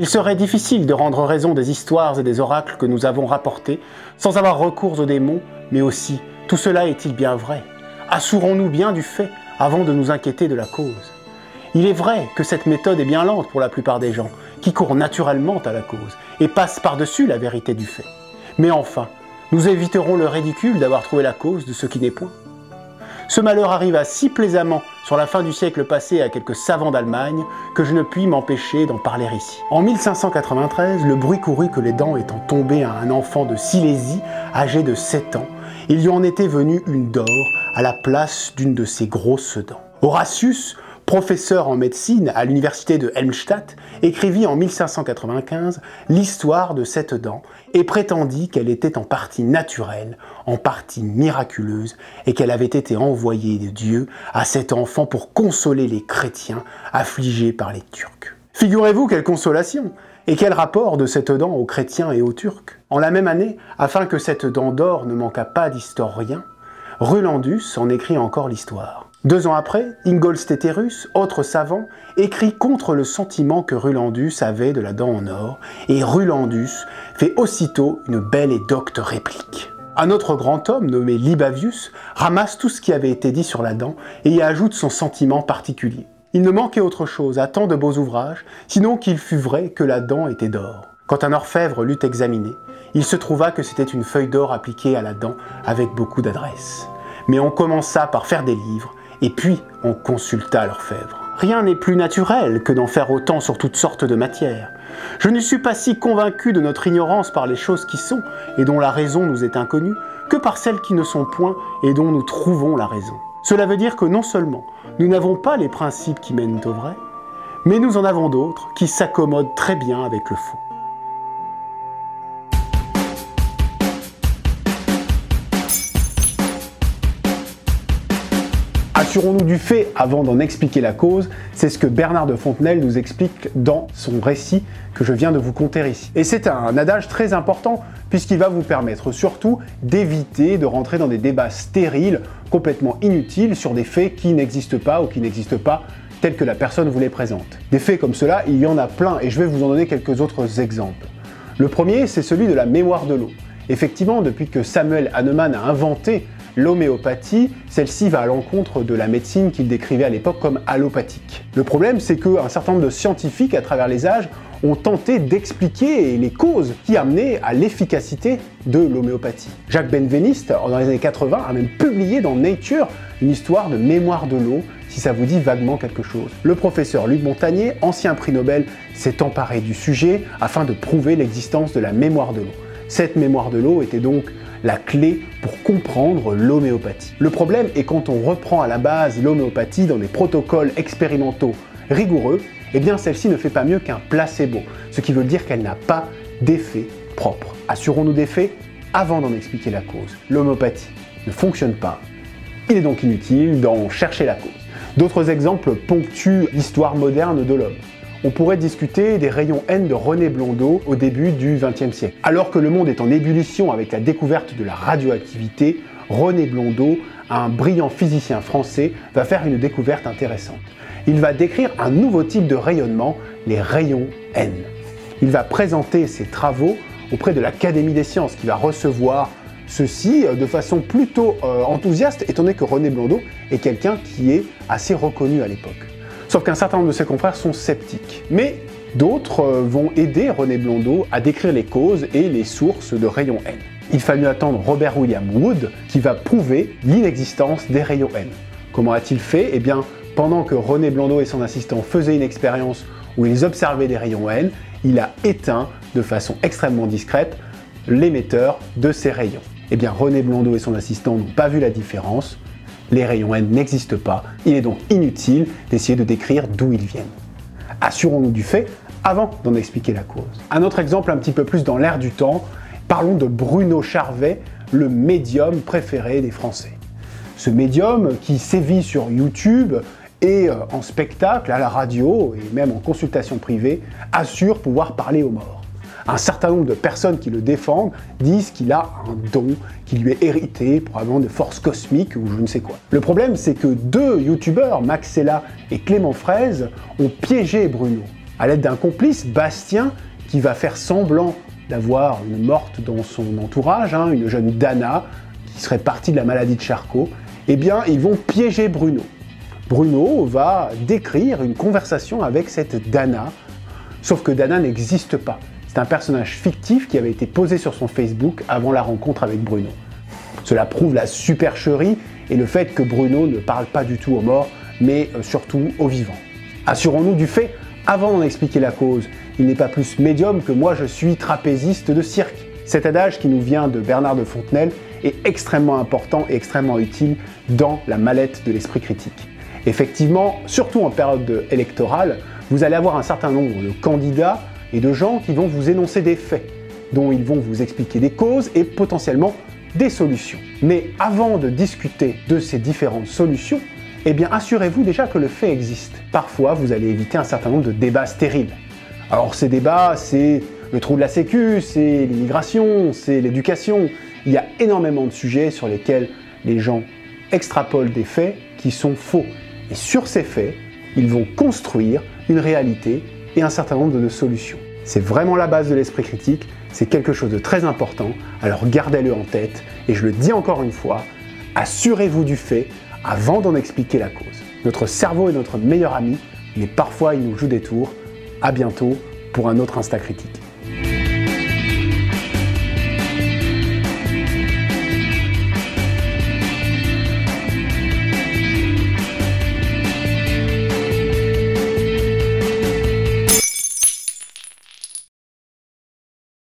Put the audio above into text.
Il serait difficile de rendre raison des histoires et des oracles que nous avons rapportés sans avoir recours aux démons, mais aussi, tout cela est-il bien vrai? Assurons-nous bien du fait avant de nous inquiéter de la cause. Il est vrai que cette méthode est bien lente pour la plupart des gens, qui courent naturellement à la cause et passent par-dessus la vérité du fait. Mais enfin, nous éviterons le ridicule d'avoir trouvé la cause de ce qui n'est point. Ce malheur arriva si plaisamment sur la fin du siècle passé à quelques savants d'Allemagne que je ne puis m'empêcher d'en parler ici. En 1593, le bruit courut que les dents étant tombées à un enfant de Silésie âgé de 7 ans, il lui en était venu une d'or à la place d'une de ses grosses dents. Horatius, professeur en médecine à l'université de Helmstadt, écrivit en 1595 l'histoire de cette dent et prétendit qu'elle était en partie naturelle, en partie miraculeuse et qu'elle avait été envoyée de Dieu à cet enfant pour consoler les chrétiens affligés par les Turcs. Figurez-vous quelle consolation! Et quel rapport de cette dent aux chrétiens et aux Turcs? En la même année, afin que cette dent d'or ne manquât pas d'historiens, Rulandus en écrit encore l'histoire. 2 ans après, Ingolstéterus, autre savant, écrit contre le sentiment que Rulandus avait de la dent en or, et Rulandus fait aussitôt une belle et docte réplique. Un autre grand homme, nommé Libavius, ramasse tout ce qui avait été dit sur la dent et y ajoute son sentiment particulier. Il ne manquait autre chose à tant de beaux ouvrages, sinon qu'il fût vrai que la dent était d'or. Quand un orfèvre l'eut examiné, il se trouva que c'était une feuille d'or appliquée à la dent avec beaucoup d'adresse. Mais on commença par faire des livres, et puis on consulta l'orfèvre. Rien n'est plus naturel que d'en faire autant sur toutes sortes de matières. Je ne suis pas si convaincu de notre ignorance par les choses qui sont, et dont la raison nous est inconnue, que par celles qui ne sont point, et dont nous trouvons la raison. Cela veut dire que non seulement nous n'avons pas les principes qui mènent au vrai, mais nous en avons d'autres qui s'accommodent très bien avec le faux. Assurons-nous du fait avant d'en expliquer la cause, c'est ce que Bernard de Fontenelle nous explique dans son récit que je viens de vous conter ici. Et c'est un adage très important puisqu'il va vous permettre surtout d'éviter de rentrer dans des débats stériles, complètement inutiles sur des faits qui n'existent pas ou qui n'existent pas tels que la personne vous les présente. Des faits comme cela, il y en a plein et je vais vous en donner quelques autres exemples. Le premier, c'est celui de la mémoire de l'eau. Effectivement, depuis que Samuel Hahnemann a inventé l'homéopathie, celle-ci va à l'encontre de la médecine qu'il décrivait à l'époque comme allopathique. Le problème, c'est qu'un certain nombre de scientifiques à travers les âges ont tenté d'expliquer les causes qui amenaient à l'efficacité de l'homéopathie. Jacques Benveniste, dans les années 80, a même publié dans Nature une histoire de mémoire de l'eau, si ça vous dit vaguement quelque chose. Le professeur Luc Montagnier, ancien prix Nobel, s'est emparé du sujet afin de prouver l'existence de la mémoire de l'eau. Cette mémoire de l'eau était donc la clé pour comprendre l'homéopathie. Le problème est quand on reprend à la base l'homéopathie dans des protocoles expérimentaux rigoureux, eh bien celle-ci ne fait pas mieux qu'un placebo, ce qui veut dire qu'elle n'a pas d'effet propre. Assurons-nous des faits avant d'en expliquer la cause. L'homéopathie ne fonctionne pas, il est donc inutile d'en chercher la cause. D'autres exemples ponctuent l'histoire moderne de l'homme. On pourrait discuter des rayons N de René Blondeau au début du XXe siècle. Alors que le monde est en ébullition avec la découverte de la radioactivité, René Blondeau, un brillant physicien français, va faire une découverte intéressante. Il va décrire un nouveau type de rayonnement, les rayons N. Il va présenter ses travaux auprès de l'Académie des sciences qui va recevoir ceci de façon plutôt enthousiaste, étant donné que René Blondeau est quelqu'un qui est assez reconnu à l'époque. Sauf qu'un certain nombre de ses confrères sont sceptiques. Mais d'autres vont aider René Blondeau à décrire les causes et les sources de rayons N. Il fallut attendre Robert William Wood qui va prouver l'inexistence des rayons N. Comment a-t-il fait? Eh bien, pendant que René Blondeau et son assistant faisaient une expérience où ils observaient des rayons N, il a éteint de façon extrêmement discrète l'émetteur de ces rayons. Eh bien, René Blondeau et son assistant n'ont pas vu la différence. Les rayons N n'existent pas, il est donc inutile d'essayer de décrire d'où ils viennent. Assurons-nous du fait avant d'en expliquer la cause. Un autre exemple un petit peu plus dans l'air du temps, parlons de Bruno Charvet, le médium préféré des Français. Ce médium qui sévit sur YouTube et en spectacle, à la radio et même en consultation privée, assure pouvoir parler aux morts. Un certain nombre de personnes qui le défendent disent qu'il a un don qui lui est hérité, probablement de forces cosmiques ou je ne sais quoi. Le problème, c'est que 2 youtubeurs, Max Sella et Clément Fraise, ont piégé Bruno. à l'aide d'un complice, Bastien, qui va faire semblant d'avoir une morte dans son entourage, une jeune Dana, qui serait partie de la maladie de Charcot, eh bien, ils vont piéger Bruno. Bruno va décrire une conversation avec cette Dana, sauf que Dana n'existe pas. C'est un personnage fictif qui avait été posé sur son Facebook avant la rencontre avec Bruno. Cela prouve la supercherie et le fait que Bruno ne parle pas du tout aux morts, mais surtout aux vivants. Assurons-nous du fait, avant d'en expliquer la cause, il n'est pas plus médium que moi je suis trapéziste de cirque. Cet adage qui nous vient de Bernard de Fontenelle est extrêmement important et extrêmement utile dans la mallette de l'esprit critique. Effectivement, surtout en période électorale, vous allez avoir un certain nombre de candidats et de gens qui vont vous énoncer des faits, dont ils vont vous expliquer des causes et potentiellement des solutions. Mais avant de discuter de ces différentes solutions, eh bien assurez-vous déjà que le fait existe. Parfois, vous allez éviter un certain nombre de débats stériles. Alors ces débats, c'est le trou de la sécu, c'est l'immigration, c'est l'éducation. Il y a énormément de sujets sur lesquels les gens extrapolent des faits qui sont faux. Et sur ces faits, ils vont construire une réalité et un certain nombre de solutions. C'est vraiment la base de l'esprit critique, c'est quelque chose de très important, alors gardez-le en tête, et je le dis encore une fois, assurez-vous du fait avant d'en expliquer la cause. Notre cerveau est notre meilleur ami, mais parfois il nous joue des tours. À bientôt pour un autre Insta Critique.